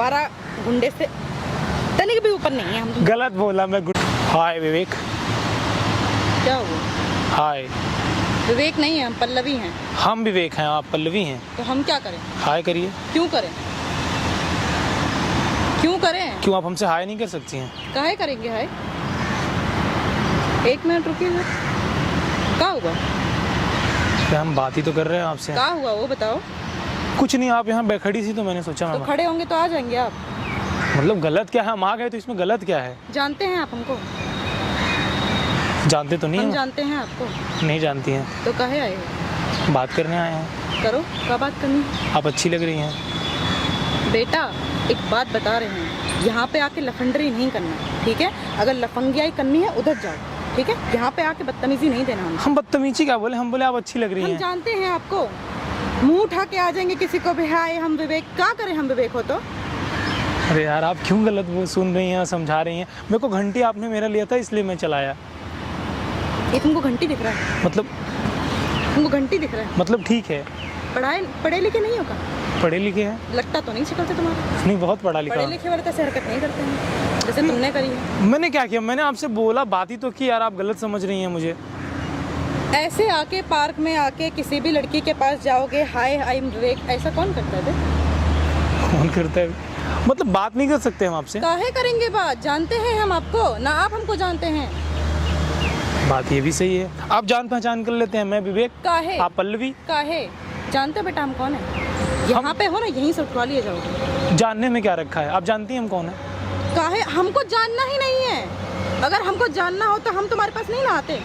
आवारा गुंडे से तनिक भी ऊपर नहीं है हम। गलत बोला मैं। हाय विवेक। क्या हुआ? हाय। विवेक नहीं है, हम पल्लवी हैं। हम विवेक हैं, आप पल्लवी हैं। तो हम क्या करें? हाय करिए। क्यों करें? क्यों करें? क्यों आप हमसे हाय नहीं कर सकती हैं? काहे करेंगे हाय? एक मिनट रुकिए। क्या हुआ? क्या हम बात ही तो कर रहे हैं आपसे। क्या हुआ वो बताओ। कुछ नहीं, आप यहाँ बैठड़ी सी तो मैंने सोचा तो खड़े होंगे तो आ जाएंगे आप। मतलब गलत क्या है, हम आ गए तो इसमें गलत क्या है? जानते हैं आप हमको? जानते तो नहीं हम हैं? जानते हैं आपको? नहीं जानती हैं। तो काहे आए हो? बात करने आए हैं। करो, क्या बात करनी? आप अच्छी लग रही हैं। बेटा एक बात बता रहे हैं, यहाँ पे आके लफंडरी नहीं करना, ठीक है? अगर लफंगियाई करनी है उधर जाओ, ठीक है? यहाँ पे आके बदतमीजी नहीं देना हमसे। हम बदतमीजी क्या बोले, हम बोले आप अच्छी लग रही हम हैं। जानते हैं आपको। मुंह उठा के आ जाएंगे किसी को भी, हाय हम विवेक। क्या करें हम विवेक हो तो? अरे यार आप क्यों गलत वो सुन रही हैं, समझा रही हैं। मेरे को घंटी आपने मेरा लिया था इसलिए मैं चलाया। ये तुमको घंटी दिख रहा है? मतलब तुमको घंटी दिख रहा है? मतलब ठीक है। पढ़े लिखे नहीं होगा? पढ़े लिखे हैं। लगता तो नहीं शक्ल से तुम्हारा। नहीं, बहुत पढ़ा लिखा। पढ़े लिखे वाले तो ऐसे हरकत नहीं करते हैं जैसे तुमने करी है। मैंने क्या किया? मैंने आपसे बोला, बात ही तो की यार, आप गलत समझ रही हैं मुझे। ऐसे आके पार्क में आके किसी भी लड़की के पास जाओगे, हाय आई एम विवेक, ऐसा कौन करता है? कौन करता है? मतलब बात नहीं कर सकते हम आपसे? काहे करेंगे बात? जानते हैं हम आपको ना, आप हमको जानते हैं। बात ये भी सही है, आप जान पहचान कर लेते हैं। मैं विवेक, काहे? आप पल्लवी। काहे? जानते हो बेटा हम कौन है? यहाँ पे हो ना, यहीं से उठवा लिए जाओगे। जानने में क्या रखा है, आप जानती हैं हम कौन है? काहे? हमको जानना ही नहीं है। अगर हमको जानना हो तो हम तुम्हारे पास नहीं ना आते।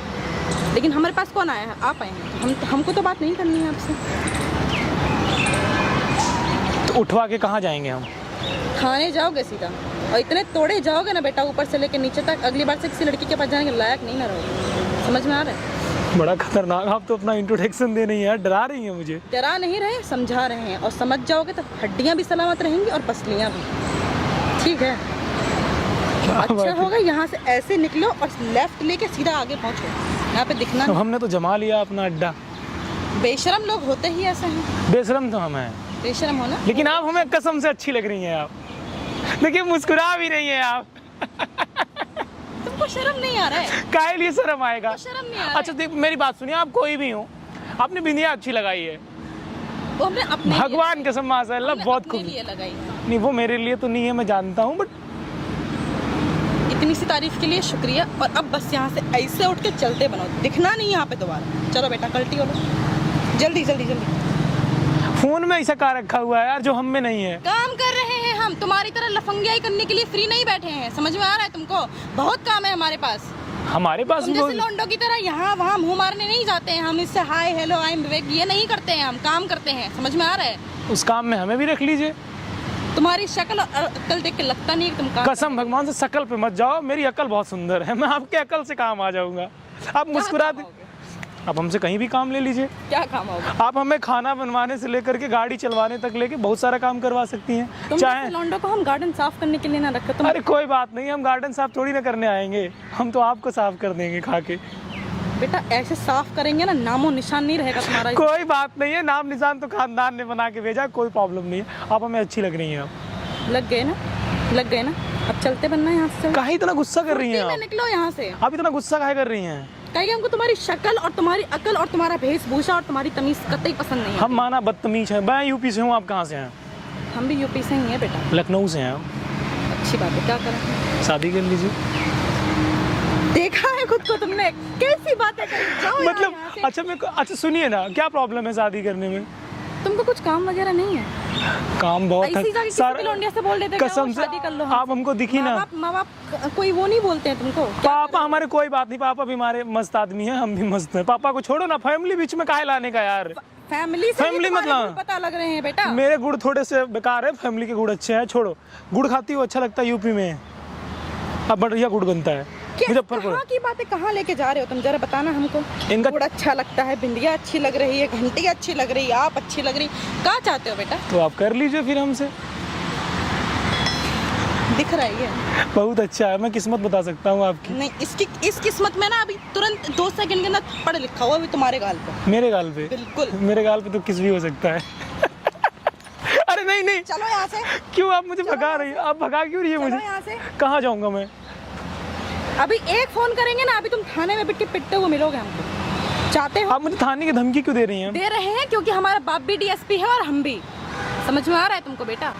लेकिन हमारे पास कौन आया है? आप आए हैं। हमको तो बात नहीं करनी है आपसे। तो उठवा के कहाँ जाएंगे हम? थाने जाओगे सीधा, और इतने तोड़े जाओगे ना बेटा ऊपर से लेके नीचे तक, अगली बार से किसी लड़की के पास जाने के लायक नहीं ना रहोगे। समझ में आ रहा है? बड़ा खतरनाक, आप तो अपना इंट्रोडक्शन दे रही हैं, डरा रही हैं मुझे। डरा नहीं रहे, समझा रहे हैं। और समझ जाओगे तो हड्डियां भी सलामत रहेंगी और पसलियां भी, ठीक है? अच्छा होगा यहाँ से ऐसे निकलो और लेफ्ट लेके सीधा आगे पहुँचो, यहाँ पे दिखना तो हमने तो जमा लिया अपना अड्डा। बेशरम लोग होते ही ऐसे हैं। बेशरम तो हम हैं। बेशरम हो ना? लेकिन आप हमें कसम से अच्छी लग रही हैं आप। देखिए मुस्कुरा भी रही हैं आप। तुमको शर्म नहीं आ रहा है? काहे लिए शर्म आएगा? शर्म नहीं आ रहा है? अच्छा देख मेरी बात सुनिए, आप कोई भी हो, आपने बिंदिया अच्छी लगाई है। वो हमने अपने भगवान कसम माशाअल्लाह बहुत खूब। लिए लगाई है। नहीं वो मेरे लिए तो नहीं है, मैं जानता हूँ, बट इतनी सी तारीफ के लिए शुक्रिया। और अब बस यहाँ से ऐसे उठ के चलते बनो, दिखना नहीं यहाँ पे दोबारा। चलो बेटा कल्टी हो लो, जल्दी जल्दी जल्दी। फोन में ऐसा कार रखा हुआ है यार जो हम में नहीं है। काम कर रहे हैं हम, तुम्हारी तरह लफंगियाई करने के लिए फ्री नहीं बैठे हैं। समझ में आ रहा है तुमको? बहुत काम है हमारे पास। हमारे पास तुम वो जैसे लौंडों की तरह यहाँ वहाँ मुंह मारने नहीं जाते हैं हम। इससे हाय हेलो आई एम विवेक ये नहीं करते हैं हम, काम करते हैं। समझ में आ रहा है? उस काम में हमें भी रख लीजिए। तुम्हारी शक्ल और अक्ल देख के लगता नहीं है कि तुम काम कसम भगवान से शकल पे मत जाओ, मेरी अकल बहुत सुंदर है, मैं आपके अकल से काम आ जाऊंगा। आप मुस्कुरा दे, आप हमसे कहीं भी काम ले लीजिए। क्या काम होगा? आप हमें खाना बनवाने से लेकर के गाड़ी चलवाने तक लेके बहुत सारा काम करवा सकती हैं। तुम चाहे लौंडों को हम गार्डन साफ करने के लिए ना रखो तुम। अरे कोई बात नहीं, हम गार्डन साफ थोड़ी ना करने आएंगे, हम तो आपको साफ कर देंगे खा के। बेटा ऐसे साफ करेंगे ना, नामो निशान नहीं रहेगा तुम्हारा। कोई बात नहीं है, नाम निशान तो खानदान ने बना के भेजा, कोई प्रॉब्लम नहीं है। आप हमें अच्छी लग रही हैं। आप लग गए ना? लग गए ना? अब चलते बनना यहाँ से। काहे इतना गुस्सा कर रही हैं आप? निकलो यहाँ से। आप इतना गुस्सा काहे कर रही हैं? कहेंगे हमको तुम्हारी शक्ल और तुम्हारी अकल और तुम्हारा वेशभूषा और तुम्हारी तमीज कतई पसंद नहीं है। हम माना बदतमीज हैं। मैं यूपी से हूँ, आप कहाँ से हैं? हम भी यूपी से ही हैं बेटा। लखनऊ से हैं। अच्छी बात है, क्या करें? शादी कर लीजिए। देखा है खुद को तुमने, कैसी बातें करी? जाओ मतलब यहाँ से। अच्छा मेरे को अच्छा सुनिए ना, क्या प्रॉब्लम है शादी करने में? तुमको कुछ काम वगैरह नहीं है? काम बहुत ऐसी जाके है किसी भी लौंडिया से बोल देते कसम से। शादी कर लो। आप हमको दिखी ना, माँ बाप कोई वो नहीं बोलते हैं तुमको? पापा हमारे कोई बात नहीं, पापा भी हमारे मस्त आदमी हैं, हम भी मस्त हैं। पापा को छोड़ो ना, फैमिली बीच में काहे लाने का यार? फैमिली से फैमिली मतलब पता लग रहे हैं बेटा। मेरे गुड़ थोड़े से बेकार है, फैमिली के गुड़ अच्छे हैं। छोड़ो, गुड़ खाती हो अच्छा लगता है यूपी में, अब बढ़िया गुड़ बनता है मुजफ्फरपुर। कहाँ की बातें कहाँ लेके जा रहे हो तुम, जरा बताना हमको। इनका गुड़ अच्छा लगता है, बिंदिया अच्छी लग रही है, घंटी अच्छी लग रही है, आप अच्छी लग रही। क्या चाहते हो बेटा? तो आप कर लीजिए फिर हमसे। दिख रही है बहुत अच्छा है, मैं किस्मत बता सकता हूँ आपकी। नहीं, इस किस्मत में ना अभी तुरंत 2 सेकंड के अंदर पढ़ लिखा हुआ अभी तुम्हारे गाल पे। मेरे गाल पे? बिल्कुल मेरे गाल पे तो किस भी हो सकता है। अरे अरे नहीं नहीं, चलो यहाँ से, क्यों आप मुझे भगा रही हैं? आप भगा क्यों रही है चलो मुझे? यहाँ से। कहाँ जाऊँगा मैं? अभी एक फोन करेंगे ना, अभी तुम थाने में बिट के पिटते हुए मिलोगे हमको। चाहते हो? आप मुझे थाने की धमकी क्यों दे रही हैं? दे रहे हैं क्योंकि हमारा बाप भी डीएसपी है और हम भी। समझ में आ रहा है तुमको बेटा?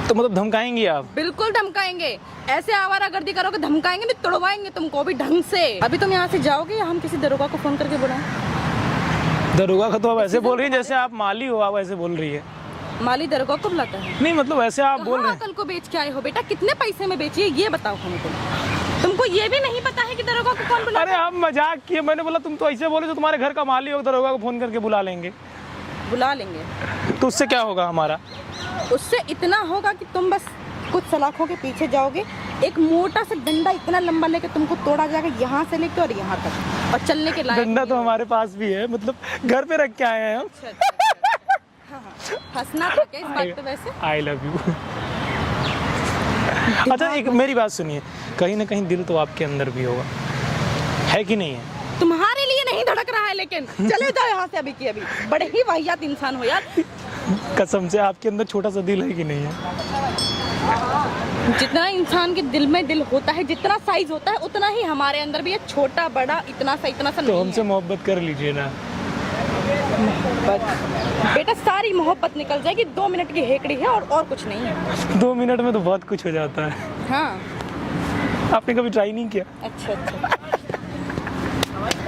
तो मतलब धमकाएंगी आप? बिल्कुल धमकाएंगे, ऐसे आवारागर्दी करोगे धमकाएंगे, नहीं तोड़वाएंगे तुमको भी ढंग से। अभी तुम यहाँ से जाओगे या हम किसी दरोगा को फोन करके बुलाएं? दरोगा का तो आप ऐसे बोल रही हैं जैसे आप माली हो, आप ऐसे बोल रही है। माली दरोगा को बुलाता है? नहीं मतलब ऐसे आप बोल रहे हैं। कल को बेच के आए हो बेटा, कितने पैसे में बेची है ये बताओ हमको। तुमको ये भी नहीं पता है कि दरोगा को कौन बुलाता अरे आप मजाक किए, मैंने बोला तुम तो ऐसे बोले जो तुम्हारे घर का माली हो, दरोगा को फोन करके बुला लेंगे। बुला लेंगे तो उससे क्या होगा हमारा? उससे इतना होगा कि तुम बस कुछ सलाखों के पीछे जाओगे, एक मोटा सा डंडा इतना लंबा लेके तुमको तोड़ा जाएगा यहाँ से लेके और यहाँ तक, और चलने के लायक डंडा तो हमारे पास भी है, मतलब घर पे रख के आए हैं हम। हंसना था क्या इस बात पे वैसे? I love you. अच्छा एक मेरी बात सुनिए, कहीं ना कहीं दिल तो आपके अंदर भी होगा, है कि नहीं है? तुम्हारे लिए नहीं धड़क रहा है, लेकिन चले जाओ यहाँ से अभी की अभी। बड़े ही वाहियात इंसान हो यार। कसम से आपके अंदर छोटा सा दिल है कि नहीं है? जितना इंसान के दिल में दिल होता है, जितना साइज होता है, उतना ही हमारे अंदर भी है, छोटा बड़ा इतना सा तो नहीं हमसे है। मोहब्बत कर लीजिए ना। बेटा सारी मोहब्बत निकल जाएगी, 2 मिनट की हेकड़ी है और कुछ नहीं है। 2 मिनट में तो बहुत कुछ हो जाता है। हाँ आपने कभी ट्राई नहीं किया? अच्छा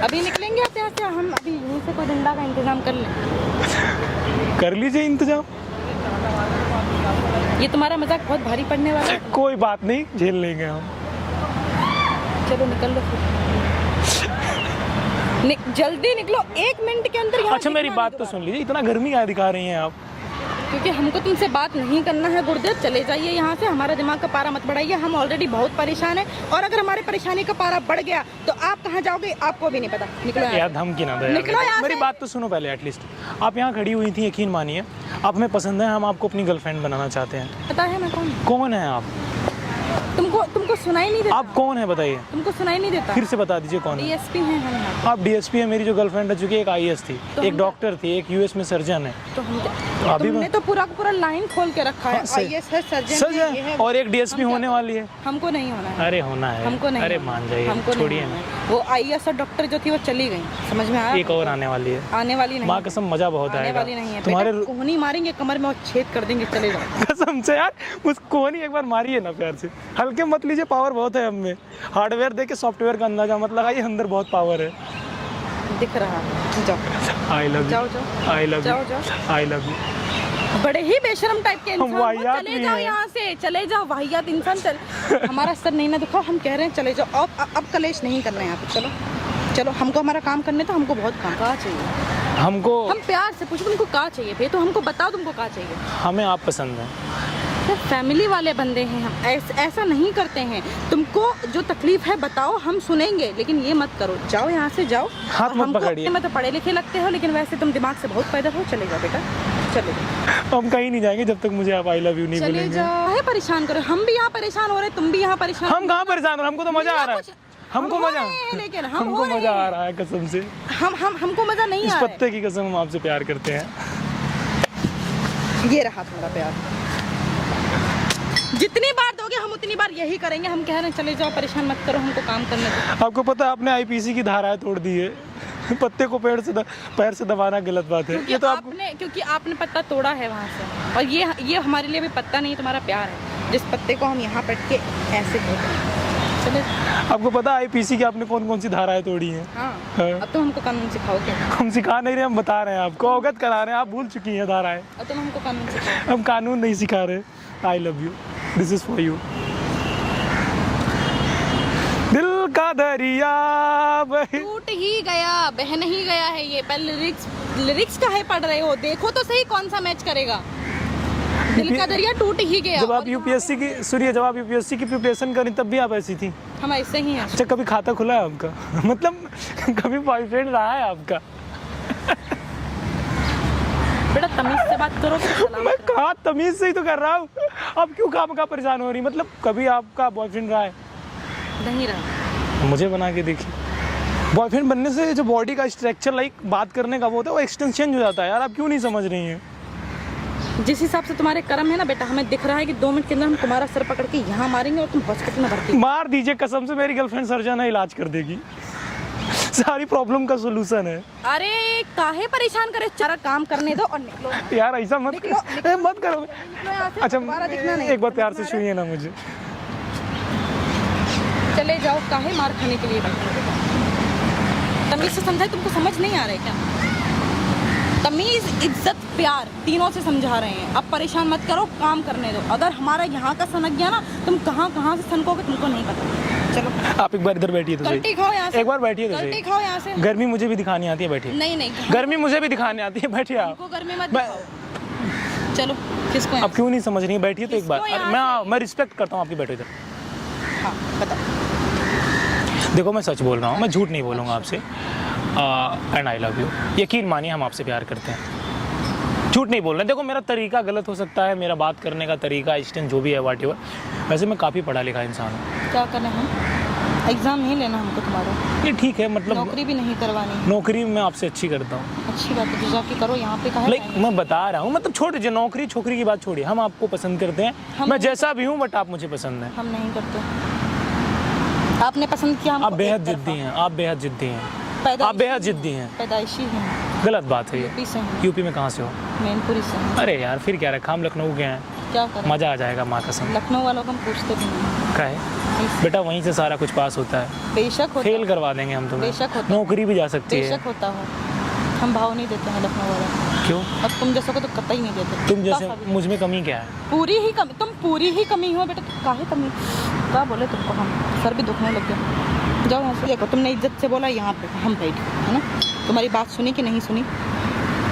अभी निकलेंगे आप यहाँ से, हम अभी यहीं से कोई डंडा का इंतजाम कर लें। कर लीजिए इंतजाम। ये तुम्हारा मजाक बहुत भारी पड़ने वाला है। कोई बात नहीं, झेल लेंगे हम। चलो निकल लो फिर। जल्दी निकलो, 1 मिनट के अंदर यहाँ अच्छा मेरी दिखना बात नहीं तो दोबारा। सुन लीजिए, इतना गर्मी क्या दिखा रही हैं आप? क्योंकि हमको तुमसे बात नहीं करना है गुरुदेव, चले जाइए यहाँ से, हमारा दिमाग का पारा मत बढ़ाइए, हम ऑलरेडी बहुत परेशान हैं, और अगर हमारे परेशानी का पारा बढ़ गया तो आप कहाँ जाओगे आपको भी नहीं पता। निकलो यहाँ यार से। धमकी ना दो निकलो यहाँ यार, मेरी से। बात तो सुनो पहले एटलीस्ट। आप यहाँ खड़ी हुई थी, यकीन मानिए आप हमें पसंद है, हम आपको अपनी गर्लफ्रेंड बनाना चाहते हैं। पता है मैं कौन हूँ? कौन है आप? तुमको सुनाई नहीं देता? आप कौन है बताइए? तुमको सुनाई नहीं देता? फिर से बता दीजिए कौन है? डीएसपी हैं हम यहाँ। आप डीएसपी है, मेरी जो गर्लफ्रेंड है चूंकि एक आईएएस थी, तो एक हम- डॉक्टर थी, एक यूएस में सर्जन है। तो हम अभी तुमने तो पूरा का पूरा लाइन खोल के रखा है, हाँ, सही। आईएएस है, सर्जन सच है, ये है, है, और एक डीएसपी हम क्या होने करें? वाली है। हमको नहीं होना है। अरे होना है, हमको नहीं अरे होना है। मान जाइए, हमको नहीं छोड़िए होना ना। है। वो आईएएस और डॉक्टर जो थी वो चली गई, समझ में आया? एक और आने वाली है, आने वाली नहीं, माँ कसम मजा बहुत आने आएगा वाली नहीं है। तुम्हारे। बेटा, कोहनी मारेंगे कमर में और छेद कर देंगे, चले जाओ। कसम से यार, उसको नहीं एक बार मारिए ना प्यार से, हल्के मत लीजिए, पावर बहुत है हम में। हार्डवेयर देख के सॉफ्टवेयर का अंदाजा मत लगाइए, अंदर बहुत पावर है। दिख रहा है, जाओ आई लव जाओ यू, जाओ आई लव जाओ यू, जाओ। I love you. बड़े ही बेशरम टाइप के इंसान हो, वाहियात चले भी जाओ हैं। यहाँ से, चले जाओ, वाहियात इंसान। चल हमारा सर नहीं ना दुखाओ, हम कह रहे हैं चले जाओ। अब कलेश नहीं करना है यहाँ पे, चलो चलो, हमको हमारा काम करने तो हमको बहुत काम कहाँ चाहिए। हमको, हम प्यार से पूछो तुमको कहाँ चाहिए भैया, तो हमको बताओ तुमको कहाँ चाहिए। हमें आप पसंद है। तो फैमिली वाले बंदे हैं हम, ऐसा नहीं करते हैं। तुमको जो तकलीफ है बताओ, हम सुनेंगे, लेकिन ये मत करो। जाओ यहाँ से जाओ। हाथ और मत हमको पकड़िए। मैं तो पढ़े लिखे लगते हो, लेकिन वैसे तुम दिमाग से बहुत पैदा हो। चले जाओ बेटा, चले जाओ, हम कहीं नहीं जाएंगे जब तक मुझे आप आई लव यू नहीं चले बोलेंगे। जाओ। है परेशान करो, हम भी यहाँ परेशान हो रहे, तुम भी यहाँ परेशान। हम कहाँ परेशान हो रहे हैं? हमको तो मजा आ रहा है, हमको हम हो मजा, रहे हैं, लेकिन हम हमको हो रहे मजा हैं। आ रहा है कसम से। हमको मजा नहीं इस आ रहा पत्ते की कसम, हम आपसे प्यार करते हैं। है। ये रहा तुम्हारा प्यार, जितनी बार दोगे हम उतनी बार यही करेंगे। हम कह रहे हैं चले जाओ, परेशान मत करो, हमको काम करने दो। आपको पता है आपने आईपीसी की धाराएं तोड़ दी है। पत्ते को पैर से दबाना गलत बात है। ये तो आपको, क्योंकि आपने पत्ता तोड़ा है वहाँ से, और ये हमारे लिए भी पत्ता नहीं, तुम्हारा प्यार है, जिस पत्ते को हम यहाँ पट के ऐसे तोड़ते हैं। चले, आपको पता है आईपीसी की आपने कौन कौन सी धाराएं तोड़ी हैं? हाँ। हाँ। अब तुम हमको कानून सिखाओगे? हम सिखा नहीं रहे, हम बता रहे हैं आपको, अवगत करा रहे हैं। आप भूल चुकी हैं धाराएं, अब तुम हमको कानून सिखाओ। हम कानून नहीं सिखा रहे। I love you, this is for you. दिल का दरिया टूट ही गया, बह नहीं गया है ये। पहले लिरिक्स काहे पढ़ रहे हो? देखो तो सही कौन सा मैच करेगा। दिल का दरिया टूट ही गया। जब आप यूपीएससी की, सुनिए, जब आप यूपीएससी की प्रिपरेशन करी तब भी आप ऐसी थी। हम ऐसे ही हैं। अच्छा कभी खाता खुला है आपका? मतलब कभी बॉयफ्रेंड रहा है आपका? बेटा तमीज से बात करो तो सलाम मैं करो। कहाँ तमीज से ही तो कर रहा हूँ, अब क्यों खामखा परेशान हो रही? मतलब कभी आपका बॉयफ्रेंड रहा है? नहीं रहा। मुझे बना के देखिए। बॉयफ्रेंड बनने से जो बॉडी का स्ट्रक्चर, लाइक बात करने का वो होता है, वो एक्सटेंशन हो जाता है यार। आप क्यों नहीं समझ रही हैं? जिस हिसाब से तुम्हारे कर्म है ना बेटा, हमें दिख रहा है कि 2 मिनट के अंदर हम तुम्हारा सर पकड़ के यहाँ मारेंगे और तुम हॉस्पिटल में भर्ती। मार दीजिए, कसम से मेरी गर्लफ्रेंड सर्जन है, इलाज कर देगी। सारी प्रॉब्लम का सोल्यूशन है। अरे काहे परेशान करे, सारा काम करने दो और निकलो यार ऐसा मत मत करो। निकलो यहाँ से, अच्छा दोबारा दिखना नहीं। एक बार प्यार से छूइए ना मुझे। चले जाओ, काहे मार खाने के लिए बैठे हो? तमीज से समझाए, तुमको समझ नहीं आ रहा है क्या? तमीज, इज्जत, प्यार तीनों से समझा रहे हैं। अब परेशान मत करो, काम करने दो। अगर हमारा यहाँ का सनक गया ना, तुम कहाँ कहाँ से सनकोगे तुमको नहीं पता। चलो आप एक बार इधर बैठिए तो गलती सही। खाओ यहाँ से, एक बार बैठिए तो गलती सही। खाओ यहाँ से। गर्मी मुझे भी दिखानी आती है, बैठिए। नहीं नहीं, गर्मी मुझे भी दिखानी आती है, बैठिए आप। हमको गर्मी मत दिखाओ। चलो किसको यहाँ अब क्यों नहीं समझ रही है, बैठिए तो एक बार। किसको यहाँ मैं रिस्पेक्ट करता हूँ आपकी, बैठो इधर। से? हाँ बताओ। देखो मैं सच बोल रहा हूँ, मैं झूठ नहीं बोलूँगा आपसे। And I love you. यकीन मानिए हम आपसे प्यार करते हैं, झूठ नहीं बोल रहे। देखो मेरा तरीका गलत हो सकता है, मेरा बात करने का तरीका, स्टैंड जो भी है वाट एवर, वैसे मैं काफ़ी पढ़ा लिखा इंसान हूँ। क्या करें हम? एग्जाम नहीं लेना हमको तुम्हारा। ये ठीक है, मतलब नौकरी भी नहीं करवानी। नौकरी मैं आपसे अच्छी करता हूँ। अच्छी बात है, तो जाके करो। यहाँ पे कहा लाइक मैं बता रहा हूँ, मतलब छोड़ दीजिए नौकरी छोकरी की बात छोड़िए, हम आपको पसंद करते हैं। हम मैं जैसा भी हूँ बट आप मुझे पसंद है। हम नहीं करते। आपने पसंद किया हमको। आप बेहद एक तरफा। जिद्दी हैं, आप बेहद जिद्दी हैं, पैदाइशी आप बेहद जिद्दी हैं। पैदाइशी हैं। गलत बात है ये। यूपी से हैं। यूपी में कहाँ से हो? मैनपुरी से हैं। अरे यार फिर क्या रखा, हम लखनऊ के हैं, क्या करें? मज़ा आ जाएगा माँ कसम। लखनऊ वालों को हम पूछते भी नहीं। का है बेटा, वहीं से सारा कुछ पास होता है। बेशक होता फेल है। करवा देंगे हम तुम्हें, बेशक होता है। नौकरी भी जा सकती है। बेशक होता हो, हम भाव नहीं देते हैं लखनऊ वाले। क्यों? अब तुम जैसों को तो कतई नहीं देते। तुम जैसे काफा भी। मुझ में कमी क्या है? पूरी ही कमी, तुम पूरी ही कमी हो बेटा। काहे कमी? क्या बोले तुमको हम? सर भी दुखने लग गया। जाओ यहाँ से। देखो तुमने इज्जत से बोला, यहाँ पे हम बैठे है ना। तुम्हारी बात सुनी कि नहीं सुनी?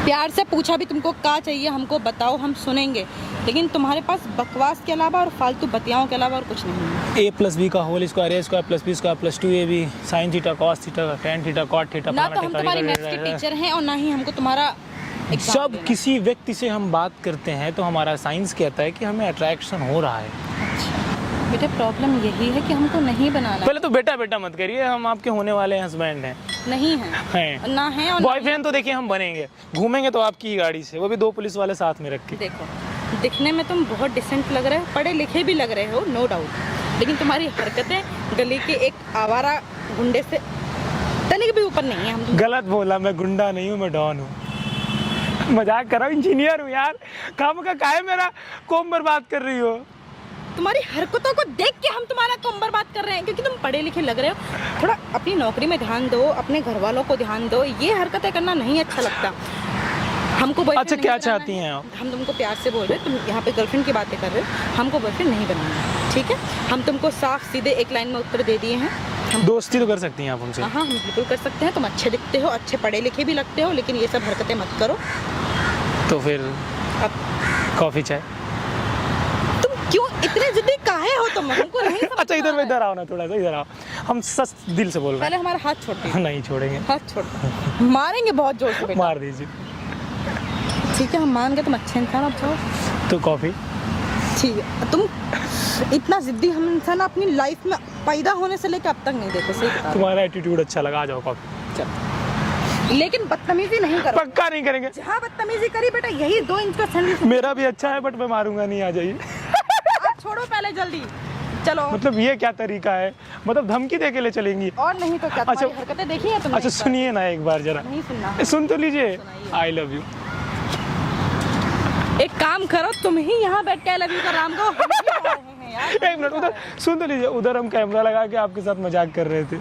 प्यार से पूछा भी तुमको क्या चाहिए हमको बताओ, हम सुनेंगे। लेकिन तुम्हारे पास बकवास के अलावा और फालतू बतियाओं के अलावा और कुछ नहीं है। a प्लस बी का whole square, A square plus B square plus 2ab sine theta cos theta tan theta cot theta. ना तो हम तुम्हारी मैथ्स के टीचर हैं और ना ही हमको तुम्हारा एग्जाम जब देना। किसी व्यक्ति से हम बात करते हैं तो हमारा साइंस कहता है कि हमें अट्रैक्शन हो रहा है। अच्छा बेटा, प्रॉब्लम यही है कि हमको नहीं बनाना। पहले तो बेटा बेटा मत करिए, हम आपके होने वाले हस्बैंड हैं। नहीं है, हैं ना है। और बॉयफ्रेंड तो देखिए हम बनेंगे, घूमेंगे तो आपकी ही गाड़ी से, वो भी 2 पुलिस वाले साथ में रख के। देखो दिखने में तुम बहुत डिसेंट लग रहे हो, पढ़े लिखे भी लग रहे हो, नो डाउट। लेकिन तुम्हारी हरकतें गली के एक आवारा गुंडे से तनिक भी ऊपर नहीं है। हम गलत बोला, मैं गुंडा नहीं हूँ, मैं डॉन हूँ। मजाक कर रहा हूँ, इंजीनियर हूँ यार। काम का काहे मेरा कौम बर्बाद कर रही हो? तुम्हारी हरकतों को देख के हम तुम्हारा कम बर्बाद कर रहे हैं, क्योंकि तुम पढ़े लिखे लग रहे हो। थोड़ा अपनी नौकरी में ध्यान दो, अपने घर वालों को ध्यान दो। ये हरकतें करना नहीं अच्छा लगता हमको। boyfriend अच्छा नहीं क्या बनाना चाहती है। हैं आप? हम तुमको प्यार से बोल रहे हैं, तुम यहाँ पे गर्लफ्रेंड की बातें कर रहे हो। हमको बॉयफ्रेंड नहीं बनाना है, ठीक है? हम तुमको साफ सीधे एक लाइन में उत्तर दे दिए हैं। हम दोस्ती तो कर सकती हैं आप उनसे। हाँ हम बिल्कुल कर सकते हैं। तुम अच्छे दिखते हो, अच्छे पढ़े लिखे भी लगते हो, लेकिन ये सब हरकतें मत करो। तो फिर अब कॉफी चाय? तुम क्यों इतने जिद्दी काहे हो तुम? हमको नहीं समझ अच्छा में आ रहा है। इधर आओ ना, थोड़ा सा इधर आओ, हम सच दिल से बोल रहे पहले हमारा हाथ छोड़ दो। हैं। नहीं छोड़ेंगे, हाथ छोड़ दो। मारेंगे बहुत जोर से बेटा। मार दीजिए। ठीक है हम मान गए, तुम अच्छे इंसान। अब जाओ। तो कॉफी? ठीक है। तुम इतना जिद्दी हम इंसान अपनी लाइफ में पैदा होने से लेकर अब तक नहीं देखे। सही बता रहा तुम्हारा एटीट्यूड अच्छा लगा, आ जाओ कॉफी। हूं। चल। लेकिन बदतमीजी नहीं करो। पक्का नहीं करेंगे। जहाँ बदतमीजी करी बेटा, यही 2 इंच का सैंडविच। मेरा भी अच्छा है बट मैं मारूंगा नहीं, आ जाइए। आप छोड़ो पहले जल्दी, चलो। मतलब ये क्या तरीका है, मतलब धमकी दे के ले चलेंगी? और नहीं तो क्या, अच्छा। तुम्हारी हरकतें देखी है तुमने? अच्छा सुनिए ना एक बार जरा। नहीं सुनना। सुन तो लीजिए। सुनाइए। I love you. एक काम करो, तुम ही यहाँ बैठ के आई लव यू का राम को। हम ही गा रहे हैं यार। एक मिनट, उधर सुन तो लीजिए। उधर हम कैमरा लगा के आपके साथ मजाक कर रहे थे।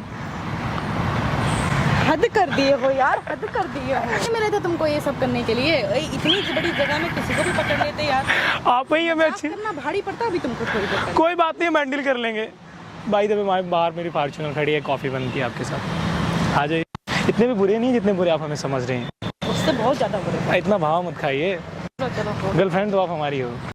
हद कर दिए हो यार, हद कर दिए हो। नहीं मिले थे तुमको ये सब करने के लिए? इतनी बड़ी जगह में किसी को भी पकड़ लेते यार। आप ही हमें अच्छी। करना भारी पड़ता है अभी तुमको थोड़ी देर पहले। कोई बात नहीं, हम हैंडल कर लेंगे। भाई दबे बाहर मेरी फॉर्च्यूनर खड़ी है, कॉफ़ी बनती है आपके साथ, आ जाइए। इतने भी बुरे नहीं जितने बुरे आप हमें समझ रहे हैं, उससे बहुत ज्यादा बुरे। इतना भाव मत खाइए। चलो गर्लफ्रेंड तो आप हमारी हो।